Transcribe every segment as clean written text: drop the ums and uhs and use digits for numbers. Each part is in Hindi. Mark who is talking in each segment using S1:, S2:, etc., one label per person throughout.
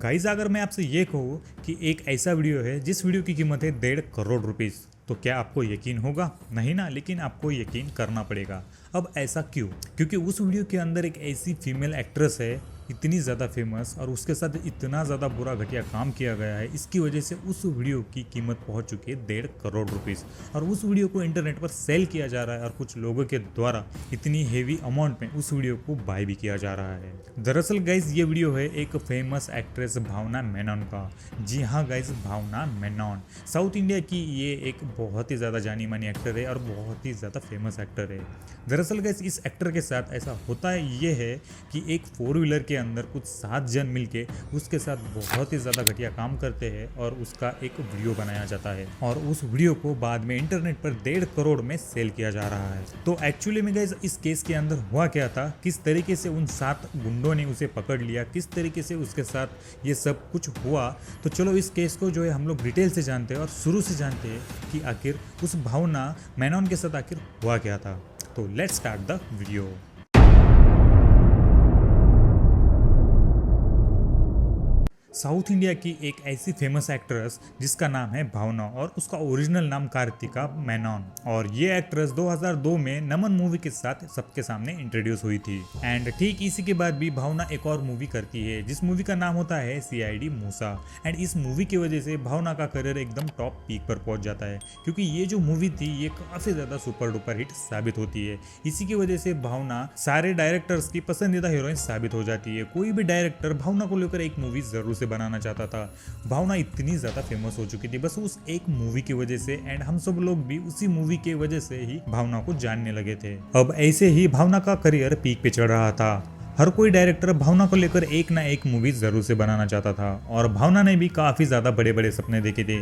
S1: गाइस अगर मैं आपसे ये कहूँ कि एक ऐसा वीडियो है जिस वीडियो की कीमत है 1.5 करोड़ रुपीज़, तो क्या आपको यकीन होगा? नहीं ना, लेकिन आपको यकीन करना पड़ेगा। अब ऐसा क्यों? क्योंकि उस वीडियो के अंदर एक ऐसी फीमेल एक्ट्रेस है इतनी ज़्यादा फेमस और उसके साथ इतना ज़्यादा बुरा घटिया काम किया गया है। इसकी वजह से उस वीडियो की कीमत पहुंच चुकी है 1.5 करोड़ रुपीज़ और उस वीडियो को इंटरनेट पर सेल किया जा रहा है और कुछ लोगों के द्वारा इतनी हेवी अमाउंट में उस वीडियो को बाय भी किया जा रहा है। दरअसल गाइज ये वीडियो है एक फेमस एक्ट्रेस भावना मेनन का। जी हाँ गाइज, भावना मेनन साउथ इंडिया की ये एक बहुत ही ज़्यादा जानी मानी एक्टर है और बहुत ही ज़्यादा फेमस एक्टर है। दरअसल गाइज इस एक्टर के साथ ऐसा होता है ये है कि एक 4 व्हीलर के अंदर कुछ 7 जन मिलके उसके साथ बहुत ही ज़्यादा घटिया काम करते हैं और उसका एक वीडियो बनाया जाता है और उस वीडियो को बाद में इंटरनेट पर 1.5 करोड़ में सेल किया जा रहा है। तो एक्चुअली में गाइज इस केस के अंदर हुआ क्या था, किस तरीके से उन 7 गुंडों ने उसे पकड़ लिया, किस तरीके से उसके साथ ये सब कुछ हुआ, तो चलो इस केस को जो है हम लोग डिटेल से जानते हैं और शुरू से जानते हैं कि आखिर उस भावना मेनन के साथ आखिर हुआ क्या था। तो let's start the video. South India की एक ऐसी फेमस एक्ट्रेस जिसका नाम है भावना और उसका ओरिजिनल नाम कार्तिका मेनन, और ये एक्ट्रेस 2002 में नमन मूवी के साथ सबके सामने इंट्रोड्यूस हुई थी। एंड ठीक इसी के बाद भी भावना एक और मूवी करती है जिस मूवी का नाम होता है CID मूसा। एंड इस मूवी की वजह से भावना का करियर एकदम टॉप पीक पर पहुंच जाता है क्योंकि ये जो मूवी थी ये काफी ज्यादा सुपर डुपर हिट साबित होती है। इसी की वजह से भावना सारे डायरेक्टर्स की पसंदीदा हीरोइन साबित हो जाती है। कोई भी डायरेक्टर भावना को लेकर एक मूवी जरूर बनाना चाहता था। भावना इतनी ज्यादा फेमस हो चुकी थी बस उस एक मूवी की वजह से, एंड हम सब लोग भी उसी मूवी की वजह से ही भावना को जानने लगे थे। अब ऐसे ही भावना का करियर पीक पे चढ़ रहा था। हर कोई डायरेक्टर भावना को लेकर एक ना एक मूवी जरूर से बनाना चाहता था और भावना ने भी काफ़ी ज़्यादा बड़े बड़े सपने देखे थे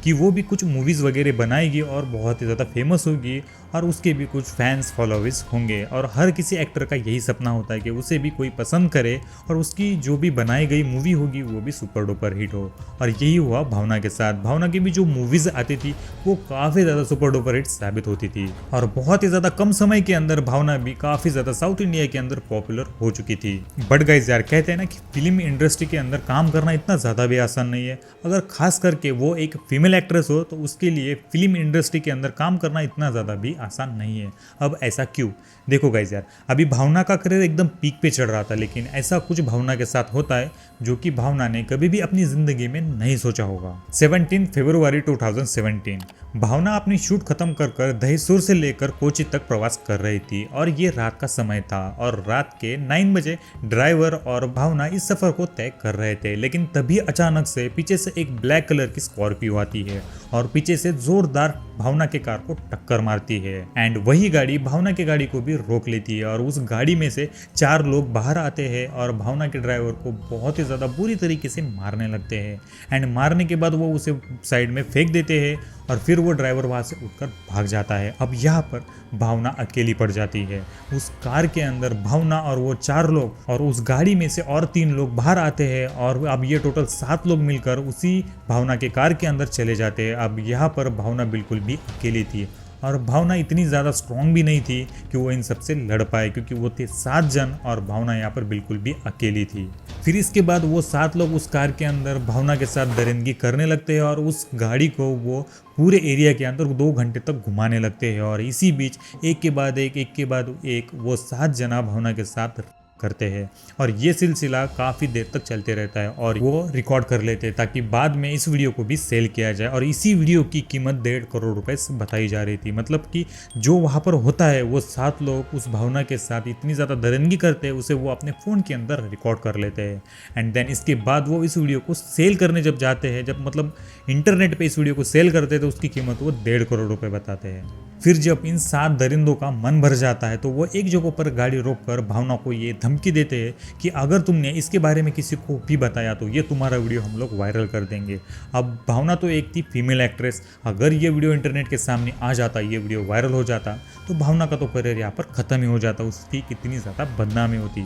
S1: कि वो भी कुछ मूवीज़ वगैरह बनाएगी और बहुत ही ज़्यादा फेमस होगी और उसके भी कुछ फैंस फॉलोवर्स होंगे। और हर किसी एक्टर का यही सपना होता है कि उसे भी कोई पसंद करे और उसकी जो भी बनाई गई मूवी होगी वो भी सुपर डुपर हिट हो। और यही हुआ भावना के साथ। भावना की भी जो मूवीज़ आती थी वो काफ़ी ज़्यादा सुपर डुपर हिट साबित होती थी और बहुत ही ज़्यादा कम समय के अंदर भावना भी काफ़ी ज़्यादा साउथ इंडिया के अंदर पॉपुलर हो चुकी थी। बट गाइस यार, कहते हैं ना कि फिल्म इंडस्ट्री के अंदर काम करना इतना ज़्यादा भी आसान नहीं है। अगर खास करके वो एक फीमेल एक्ट्रेस हो तो उसके लिए फिल्म इंडस्ट्री के अंदर काम करना इतना ज़्यादा भी आसान नहीं है। अब ऐसा क्यों? देखो गाइस यार, अभी भावना का करियर एकदम पीक पे चढ़ रहा था, लेकिन ऐसा कुछ भावना के साथ होता है जो कि भावना ने कभी भी अपनी जिंदगी में नहीं सोचा होगा। 17 फरवरी 2017 भावना अपनी शूट खत्म कर दहीसर से लेकर कोची तक प्रवास कर रही थी और ये रात का समय था और रात के 9 बजे ड्राइवर और भावना इस सफर को तय कर रहे थे। लेकिन तभी अचानक से पीछे से एक ब्लैक कलर की स्कॉर्पियो आती है और पीछे से जोरदार भावना के कार को टक्कर मारती है। एंड वही गाड़ी भावना की गाड़ी को भी रोक लेती है और उस गाड़ी में से 4 लोग बाहर आते हैं और भावना के ड्राइवर को बहुत ही ज़्यादा बुरी तरीके से मारने लगते हैं। एंड मारने के बाद वो उसे साइड में फेंक देते हैं और फिर वो ड्राइवर वहाँ से उठकर भाग जाता है। अब यहाँ पर भावना अकेली पड़ जाती है। उस कार के अंदर भावना और वो 4 लोग और उस गाड़ी में से और 3 लोग बाहर आते हैं और अब ये टोटल 7 लोग मिलकर उसी भावना के कार के अंदर चले जाते हैं। अब यहाँ पर भावना बिल्कुल भी अकेली थी और भावना इतनी ज़्यादा स्ट्रॉन्ग भी नहीं थी कि वो इन सबसे लड़ पाए क्योंकि वो थे 7 जन और भावना यहाँ पर बिल्कुल भी अकेली थी। फिर इसके बाद वो 7 लोग उस कार के अंदर भावना के साथ दरिंदगी करने लगते हैं और उस गाड़ी को वो पूरे एरिया के अंदर 2 घंटे तक घुमाने लगते हैं और इसी बीच एक के बाद एक वो 7 जना भावना के साथ करते हैं और ये सिलसिला काफ़ी देर तक चलते रहता है और वो रिकॉर्ड कर लेते हैं ताकि बाद में इस वीडियो को भी सेल किया जाए। और इसी वीडियो की कीमत 1.5 करोड़ रुपए बताई जा रही थी। मतलब कि जो वहाँ पर होता है वो 7 लोग उस भावना के साथ इतनी ज़्यादा दरिंदगी करते हैं उसे वो अपने फ़ोन के अंदर रिकॉर्ड कर लेते हैं। एंड देन इसके बाद वो इस वीडियो को सेल करने जब जाते हैं, जब मतलब इंटरनेट पर इस वीडियो को सेल करते हैं तो उसकी कीमत वो 1.5 करोड़ रुपये बताते हैं। फिर जब इन 7 दरिंदों का मन भर जाता है तो वो एक जगह पर गाड़ी रोककर भावना को ये धमकी देते हैं कि अगर तुमने इसके बारे में किसी को भी बताया तो ये तुम्हारा वीडियो हम लोग वायरल कर देंगे। अब भावना तो एक थी फीमेल एक्ट्रेस, अगर ये वीडियो इंटरनेट के सामने आ जाता, ये वीडियो वायरल हो जाता तो भावना का तो करियर यहाँ पर ख़त्म ही हो जाता, उसकी कितनी ज़्यादा बदनामी होती।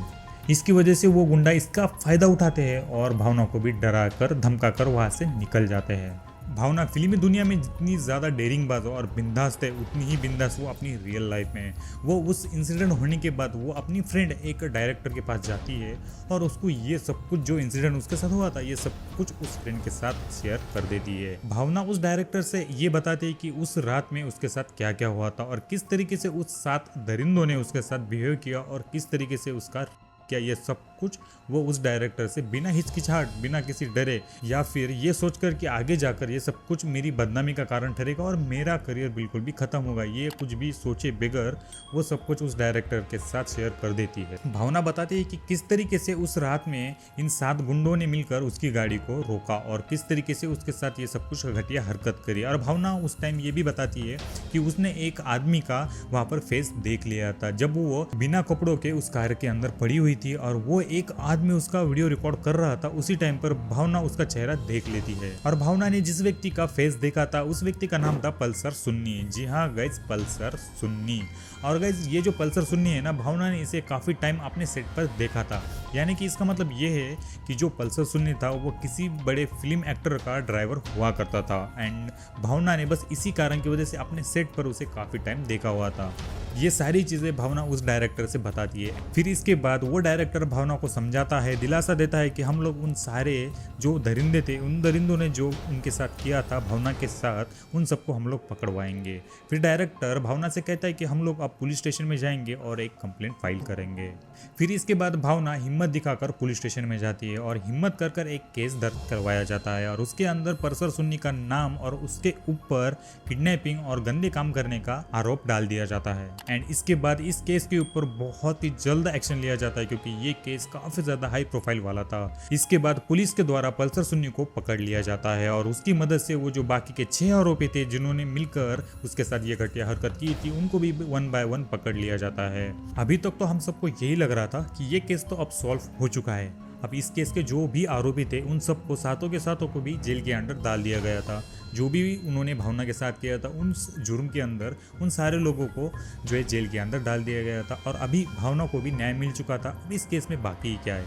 S1: इसकी वजह से वो गुंडा इसका फ़ायदा उठाते हैं और भावना को भी डरा कर धमका कर वहाँ से निकल जाते हैं। भावना फिल्मी दुनिया में जितनी ज़्यादा डेयरिंगबाज और बिंदास है, उतनी ही बिंदास वो अपनी रियल लाइफ में है। वो उस इंसिडेंट होने के बाद वो अपनी फ्रेंड एक डायरेक्टर के पास जाती है और उसको ये सब कुछ जो इंसिडेंट उसके साथ हुआ था ये सब कुछ उस फ्रेंड के साथ शेयर कर देती है। भावना उस डायरेक्टर से ये बताती है कि उस रात में उसके साथ क्या क्या हुआ था और किस तरीके से उस 7 दरिंदों ने उसके साथ बिहेव किया और किस तरीके से उसका क्या ये सब कुछ वो उस डायरेक्टर से बिना हिचकिचाहट, बिना किसी डरे या फिर ये सोचकर कि आगे जाकर ये सब कुछ मेरी बदनामी का कारण ठहरेगा और मेरा करियर बिल्कुल भी खत्म होगा, ये कुछ भी सोचे बगैर वो सब कुछ उस डायरेक्टर के साथ शेयर कर देती है। भावना बताती है कि किस तरीके से उस रात में इन 7 गुंडों ने मिलकर उसकी गाड़ी को रोका और किस तरीके से उसके साथ ये सब कुछ घटिया हरकत करी। और भावना उस टाइम ये भी बताती है कि उसने एक आदमी का वहां पर फेस देख लिया था जब वो बिना कपड़ों के उस कार के अंदर पड़ी हुई थी और वो एक आदमी उसका वीडियो रिकॉर्ड कर रहा था। उसी टाइम पर भावना उसका चेहरा देख लेती है और भावना ने जिस व्यक्ति का फेस देखा था उस व्यक्ति का नाम था पल्सर सुन्नी। जी हाँ गाइज, पल्सर सुन्नी। और गाइज ये जो पल्सर सुन्नी है ना, भावना ने इसे काफी टाइम अपने सेट पर देखा था, यानी कि इसका मतलब ये है कि जो पल्सर सुन्नी था वो किसी बड़े फिल्म एक्टर का ड्राइवर हुआ करता था एंड भावना ने बस इसी कारण की वजह से अपने सेट पर उसे काफी टाइम देखा हुआ था। ये सारी चीजें भावना उस डायरेक्टर से बताती है। फिर इसके बाद वो डायरेक्टर भावना को समझाता है, दिलासा देता है कि हम लोग उन सारे जो दरिंदे थे, उन दरिंदों ने जो उनके साथ किया था भावना के साथ, उन सबको हम लोग पकड़वाएंगे। फिर डायरेक्टर भावना से कहता है कि हम लोग अब पुलिस स्टेशन में जाएंगे और एक कंप्लेंट फाइल करेंगे। फिर इसके बाद भावना हिम्मत दिखाकर पुलिस स्टेशन में जाती है और हिम्मत कर एक केस दर्ज करवाया जाता है और उसके अंदर पल्सर सुन्नी का नाम और उसके ऊपर किडनैपिंग और गंदे काम करने का आरोप डाल दिया जाता है। एंड इसके बाद इस केस के ऊपर बहुत ही जल्द एक्शन लिया जाता है क्योंकि ये केस काफी ज्यादा हाई प्रोफाइल वाला था। इसके बाद पुलिस के द्वारा पल्सर सुन्नी को पकड़ लिया जाता है और उसकी मदद से वो जो बाकी के 6 आरोपी थे जिन्होंने मिलकर उसके साथ ये घटिया हरकत की थी उनको भी 1 बाय 1 पकड़ लिया जाता है। अभी तक तो हम सबको यही लग रहा था कि ये केस तो अब सॉल्व हो चुका है। अब इस केस के जो भी आरोपी थे उन सबको सातों के सातों को भी जेल के अंदर डाल दिया गया था। जो भी उन्होंने भावना के साथ किया था उन जुर्म के अंदर उन सारे लोगों को जो है जेल के अंदर डाल दिया गया था और अभी भावना को भी न्याय मिल चुका था। अब इस केस में बाकी क्या है,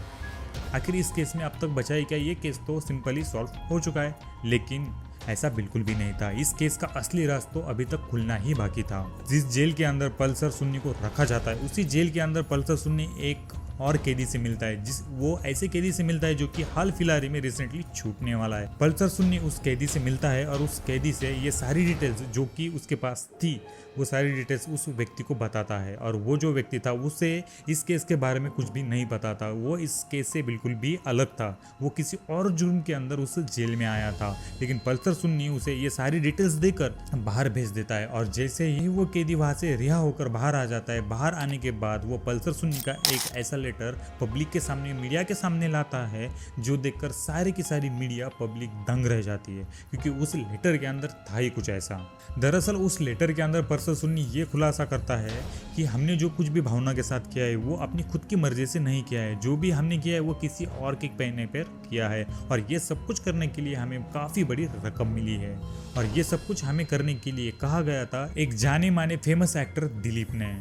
S1: आखिर इस केस में अब तक बचा ही क्या? ये केस तो सिंपली सॉल्व हो चुका है, लेकिन ऐसा बिल्कुल भी नहीं था। इस केस का असली राज तो अभी तक खुलना ही बाकी था। जिस जेल के अंदर पल्सर सुन्नी को रखा जाता है उसी जेल के अंदर पल्सर सुन्नी एक और कैदी से मिलता है, वो ऐसे कैदी से मिलता है जो कि हाल फिलहाल में रिसेंटली छूटने वाला है। पल्सर सुन्नी उस कैदी से मिलता है और उस कैदी से ये सारी डिटेल्स जो कि उसके पास थी वो सारी डिटेल्स उस व्यक्ति को बताता है और वो जो व्यक्ति था उसे इस केस के बारे में कुछ भी नहीं पता था। वो इस केस से बिल्कुल भी अलग था, वो किसी और जुर्म के अंदर उस जेल में आया था, लेकिन पल्सर सुन्नी उसे ये सारी डिटेल्स देकर बाहर भेज देता है और जैसे ही वो कैदी वहां से रिहा होकर बाहर आ जाता है, बाहर आने के बाद वो पल्सर सुन्नी का एक ऐसा लेटर पब्लिक के सामने, मीडिया के सामने लाता है जो देखकर सारी की सारी मीडिया पब्लिक दंग रह जाती है क्योंकि उस लेटर के अंदर था ही कुछ ऐसा। दरअसल उस लेटर के अंदर पल्सर सुन्नी ये खुलासा करता है कि हमने जो कुछ भी भावना के साथ किया है वो अपनी खुद की मर्जी से नहीं किया है, जो भी हमने किया है वो किसी और के कहने पर किया है और ये सब कुछ करने के लिए हमें काफी बड़ी रकम मिली है और ये सब कुछ हमें करने के लिए कहा गया था एक जाने माने फेमस एक्टर दिलीप ने,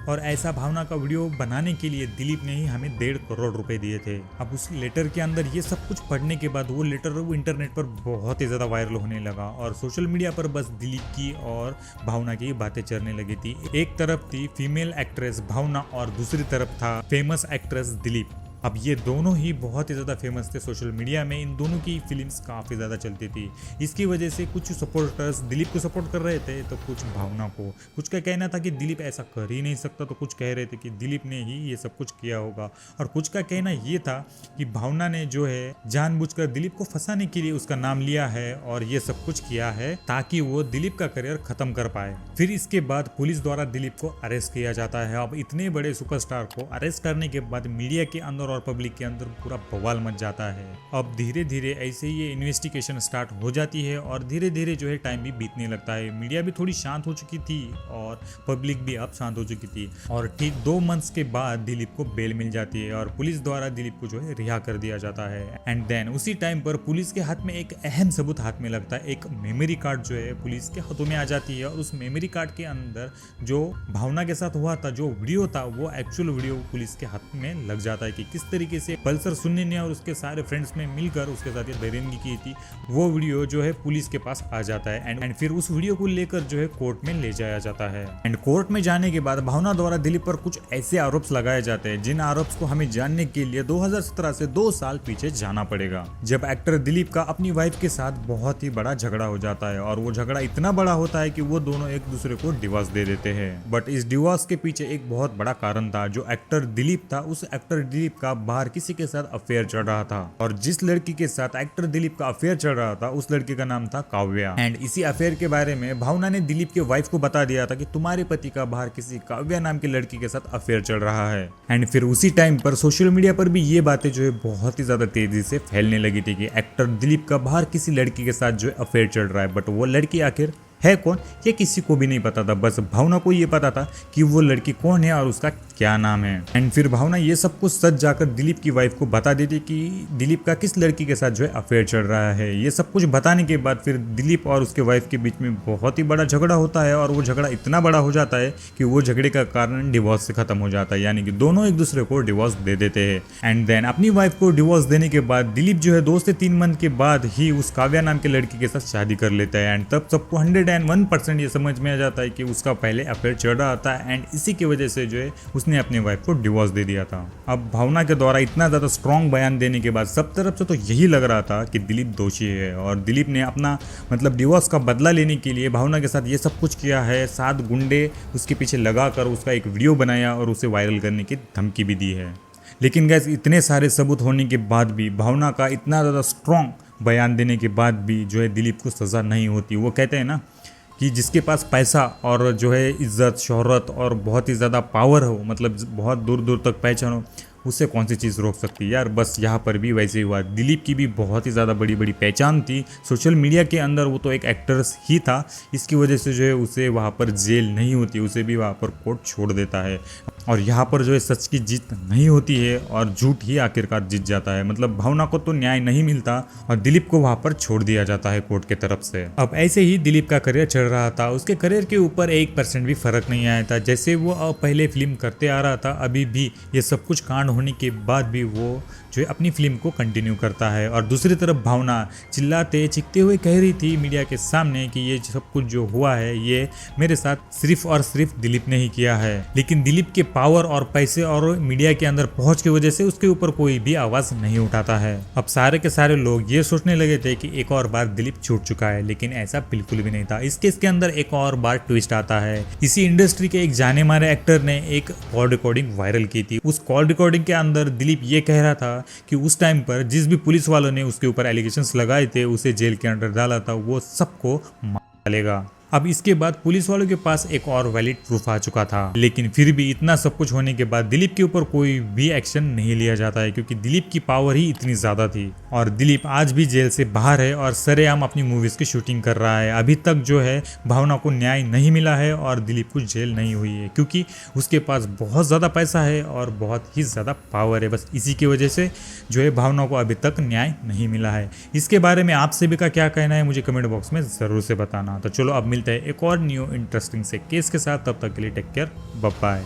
S1: और ऐसा भावना का वीडियो बनाने के लिए दिलीप ने ही हमें 1.5 करोड़ रुपए दिए थे। अब उस लेटर के अंदर ये सब कुछ पढ़ने के बाद वो लेटर वो इंटरनेट पर बहुत ही ज़्यादा वायरल होने लगा और सोशल मीडिया पर बस दिलीप की और भावना की बातें चलने लगी थी। एक तरफ थी फीमेल एक्ट्रेस भावना और दूसरी तरफ था फेमस एक्ट्रेस दिलीप। अब ये दोनों ही बहुत ही ज़्यादा फेमस थे सोशल मीडिया में, इन दोनों की फिल्म्स काफ़ी ज़्यादा चलती थी। इसकी वजह से कुछ सपोर्टर्स दिलीप को सपोर्ट कर रहे थे तो कुछ भावना को। कुछ का कहना था कि दिलीप ऐसा कर ही नहीं सकता, तो कुछ कह रहे थे कि दिलीप ने ही ये सब कुछ किया होगा, और कुछ का कहना ये था कि भावना ने जो है जानबूझकर दिलीप को फंसाने के लिए उसका नाम लिया है और ये सब कुछ किया है ताकि वो दिलीप का करियर खत्म कर पाए। फिर इसके बाद पुलिस द्वारा दिलीप को अरेस्ट किया जाता है। अब इतने बड़े सुपरस्टार को अरेस्ट करने के बाद मीडिया के अंदर और पब्लिक के अंदर पूरा बवाल मच जाता है। अब धीरे धीरे ऐसे ही ये इन्वेस्टिगेशन स्टार्ट हो जाती है और धीरे धीरे जो है टाइम भी बीतने लगता है। मीडिया भी थोड़ी शांत हो चुकी थी और पब्लिक भी अब शांत हो चुकी थी और ठीक 2 मंथ्स के बाद दिलीप को बेल मिल जाती है और पुलिस द्वारा दिलीप को जो है रिहा कर दिया जाता है। एंड देन उसी टाइम पर पुलिस के हाथ में एक अहम सबूत हाथ में लगता है। एक मेमोरी कार्ड जो है पुलिस के हाथों में आ जाती है और उस मेमोरी कार्ड के अंदर जो भावना के साथ हुआ था, जो वीडियो था, वो एक्चुअल वीडियो पुलिस के हाथ में लग जाता है कि किस किस तरीके से पल्सर सुन्नी ने और उसके सारे फ्रेंड्स में मिलकर उसके साथ ये दरिंदगी की थी, वो वीडियो जो है पुलिस के पास आ जाता है एंड फिर उस वीडियो को लेकर जो है कोर्ट में ले जाया जाता है। एंड कोर्ट में जाने के बाद भावना द्वारा दिलीप पर कुछ ऐसे आरोप लगाए जाते हैं जिन आरोप को हमें जानने के लिए 2017 से 2 साल पीछे जाना पड़ेगा, जब एक्टर दिलीप का अपनी वाइफ के साथ बहुत ही बड़ा झगड़ा हो जाता है और वो झगड़ा इतना बड़ा होता है कि वो दोनों एक दूसरे को डिवोर्स दे देते हैं। बट इस डिवोर्स के पीछे एक बहुत बड़ा कारण था। जो एक्टर दिलीप था, उस एक्टर दिलीप का बाहर किसी के साथ अफेयर चल रहा था और जिस लड़की के साथ एक्टर दिलीप का अफेयर चल रहा था उस लड़की का नाम था काव्या। एंड इसी अफेयर के बारे में भावना ने दिलीप के वाइफ को बता दिया था कि तुम्हारे पति का बाहर किसी काव्या नाम की लड़की के साथ अफेयर चल रहा है। एंड फिर उसी टाइम पर सोशल मीडिया पर भी ये बातें जो है बहुत ही ज्यादा तेजी से फैलने लगी थी कि एक्टर दिलीप का बाहर किसी लड़की के साथ जो है अफेयर चल रहा है। बट वो लड़की आखिर है कौन, ये किसी को भी नहीं पता था। बस भावना को ये पता था कि वो लड़की कौन है और उसका क्या नाम है। एंड फिर भावना ये सब कुछ सच जाकर दिलीप की वाइफ को बता देती कि दिलीप का किस लड़की के साथ जो है अफेयर चल रहा है। ये सब कुछ बताने के बाद फिर दिलीप और उसके वाइफ के बीच में बहुत ही बड़ा झगड़ा होता है और वो झगड़ा इतना बड़ा हो जाता है कि वो झगड़े का कारण डिवोर्स से खत्म हो जाता है, यानी कि दोनों एक दूसरे को डिवोर्स दे देते हैं। एंड देन अपनी वाइफ को डिवोर्स देने के बाद दिलीप जो है 2 से 3 मंथ के बाद ही उस काव्या नाम की लड़की के साथ शादी कर लेता है। एंड तब सबको 101% ये समझ में आ जाता है कि उसका पहले अफेयर चल रहा था एंड इसी की वजह से जो है उसने अपनी वाइफ को डिवोर्स दे दिया था। अब भावना के द्वारा इतना ज्यादा स्ट्रॉन्ग बयान देने के बाद सब तरफ से तो यही लग रहा था कि दिलीप दोषी है और दिलीप ने अपना मतलब डिवोर्स का बदला लेने के लिए भावना के साथ ये सब कुछ किया है। 7 गुंडे उसके पीछे लगाकर उसका एक वीडियो बनाया और उसे वायरल करने की धमकी भी दी है। लेकिन गैस इतने सारे सबूत होने के बाद भी, भावना का इतना ज़्यादा स्ट्रॉन्ग बयान देने के बाद भी जो है दिलीप को सज़ा नहीं होती। वो कहते हैं ना कि जिसके पास पैसा और जो है इज्जत शोहरत और बहुत ही ज़्यादा पावर हो, मतलब बहुत दूर दूर तक पहचान हो, उससे कौन सी चीज़ रोक सकती है यार। बस यहाँ पर भी वैसे ही हुआ। दिलीप की भी बहुत ही ज़्यादा बड़ी बड़ी पहचान थी सोशल मीडिया के अंदर, वो तो एक एक्टर्स ही था। इसकी वजह से जो है उसे वहाँ पर जेल नहीं होती, उसे भी वहाँ पर कोर्ट छोड़ देता है। और यहाँ पर जो है सच की जीत नहीं होती है और झूठ ही आखिरकार जीत जाता है। मतलब भावना को तो न्याय नहीं मिलता और दिलीप को वहाँ पर छोड़ दिया जाता है कोर्ट की तरफ से। अब ऐसे ही दिलीप का करियर चल रहा था, उसके करियर के ऊपर 1% भी फर्क नहीं आया था। जैसे वो पहले फिल्म करते आ रहा था, अभी भी ये सब कुछ कांड होने के बाद भी वो जो है अपनी फिल्म को कंटिन्यू करता है। और दूसरी तरफ भावना चिल्लाते चीखते हुए कह रही थी मीडिया के सामने कि ये सब कुछ जो हुआ है ये मेरे साथ सिर्फ और सिर्फ दिलीप ने ही किया है। लेकिन दिलीप के पावर और पैसे और मीडिया के अंदर पहुंच की वजह से उसके ऊपर कोई भी आवाज नहीं उठाता है। अब सारे के सारे लोग ये सोचने लगे थे कि एक और बार दिलीप छूट चुका है, लेकिन ऐसा बिल्कुल भी नहीं था। इस केस के अंदर एक और बार ट्विस्ट आता है। इसी इंडस्ट्री के एक जाने माने एक्टर ने एक कॉल रिकॉर्डिंग वायरल की थी। उस कॉल रिकॉर्डिंग के अंदर दिलीप ये कह रहा था कि उस टाइम पर जिस भी पुलिस वालों ने उसके ऊपर एलिगेशंस लगाए थे, उसे जेल के अंदर डाला था, वो सबको मार डालेगा। अब इसके बाद पुलिस वालों के पास एक और वैलिड प्रूफ आ चुका था। लेकिन फिर भी इतना सब कुछ होने के बाद दिलीप के ऊपर कोई भी एक्शन नहीं लिया जाता है, क्योंकि दिलीप की पावर ही इतनी ज्यादा थी। और दिलीप आज भी जेल से बाहर है और सरेआम अपनी मूवीज की शूटिंग कर रहा है। अभी तक जो है भावना को न्याय नहीं मिला है और दिलीप को जेल नहीं हुई है, क्योंकि उसके पास बहुत ज्यादा पैसा है और बहुत ही ज्यादा पावर है। बस इसी की वजह से जो है भावना को अभी तक न्याय नहीं मिला है। इसके बारे में आप सभी का क्या कहना है मुझे कमेंट बॉक्स में जरूर से बताना। तो चलो अब मिलते हैं एक और न्यू इंटरेस्टिंग से केस के साथ, तब तक के लिए टेक केयर, बाय बाय।